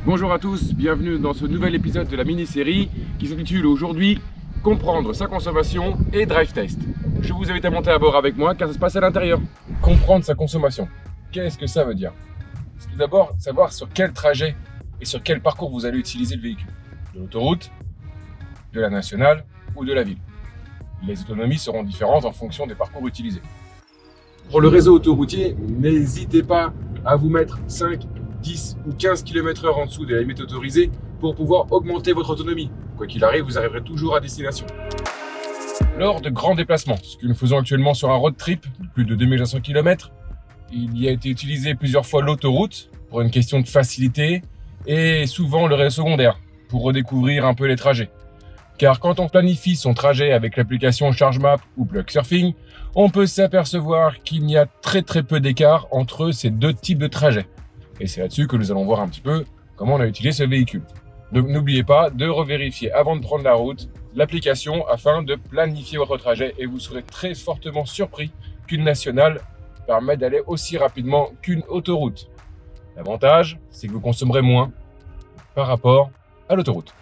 Bonjour à tous, bienvenue dans ce nouvel épisode de la mini-série qui s'intitule aujourd'hui Comprendre sa consommation et Drive Test. Je vous invite à monter à bord avec moi car ça se passe à l'intérieur. Comprendre sa consommation, qu'est-ce que ça veut dire? C'est tout d'abord savoir sur quel trajet et sur quel parcours vous allez utiliser le véhicule. De l'autoroute, de la nationale ou de la ville. Les autonomies seront différentes en fonction des parcours utilisés. Pour le réseau autoroutier, n'hésitez pas à vous mettre 5, 10 ou 15 km/h en dessous des limites autorisées pour pouvoir augmenter votre autonomie. Quoi qu'il arrive, vous arriverez toujours à destination. Lors de grands déplacements, ce que nous faisons actuellement sur un road trip de plus de 2500 km, il y a été utilisé plusieurs fois l'autoroute pour une question de facilité et souvent le réseau secondaire pour redécouvrir un peu les trajets. Car quand on planifie son trajet avec l'application ChargeMap ou Plugsurfing, on peut s'apercevoir qu'il n'y a très peu d'écart entre ces deux types de trajets. Et c'est là-dessus que nous allons voir un petit peu comment on a utilisé ce véhicule. Donc n'oubliez pas de revérifier avant de prendre la route l'application afin de planifier votre trajet et vous serez très fortement surpris qu'une nationale permet d'aller aussi rapidement qu'une autoroute. L'avantage, c'est que vous consommerez moins par rapport à l'autoroute.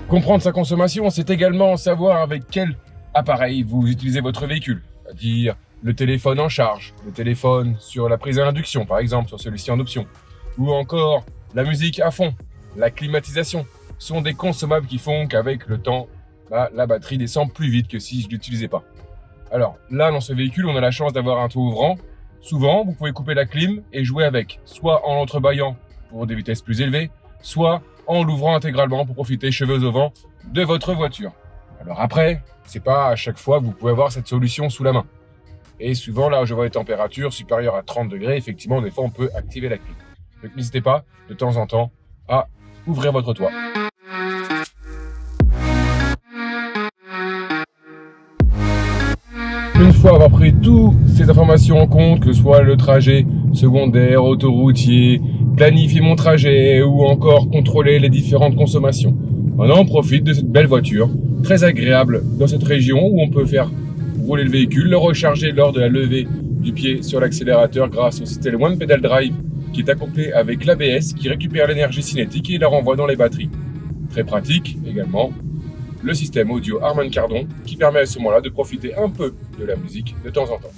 Comprendre sa consommation, c'est également savoir avec quel appareil vous utilisez votre véhicule, c'est-à-dire le téléphone en charge, le téléphone sur la prise à induction par exemple, sur celui-ci en option, ou encore la musique à fond, la climatisation, sont des consommables qui font qu'avec le temps, la batterie descend plus vite que si je ne l'utilisais pas. Alors là, dans ce véhicule, on a la chance d'avoir un toit ouvrant. Souvent, vous pouvez couper la clim et jouer avec, soit en l'entrebâillant pour des vitesses plus élevées, soit en l'ouvrant intégralement pour profiter cheveux au vent de votre voiture. Alors après, c'est pas à chaque fois que vous pouvez avoir cette solution sous la main. Et souvent, là où je vois les températures supérieures à 30 degrés, effectivement, des fois, on peut activer la clim. Donc n'hésitez pas, de temps en temps, à ouvrir votre toit. Une fois avoir pris toutes ces informations en compte, que ce soit le trajet secondaire, autoroutier, planifier mon trajet ou encore contrôler les différentes consommations, maintenant on profite de cette belle voiture, très agréable dans cette région où on peut faire rouler le véhicule, le recharger lors de la levée du pied sur l'accélérateur grâce au système One Pedal Drive qui est accouplé avec l'ABS qui récupère l'énergie cinétique et la renvoie dans les batteries. Très pratique également le système audio Harman Kardon qui permet à ce moment-là de profiter un peu de la musique de temps en temps.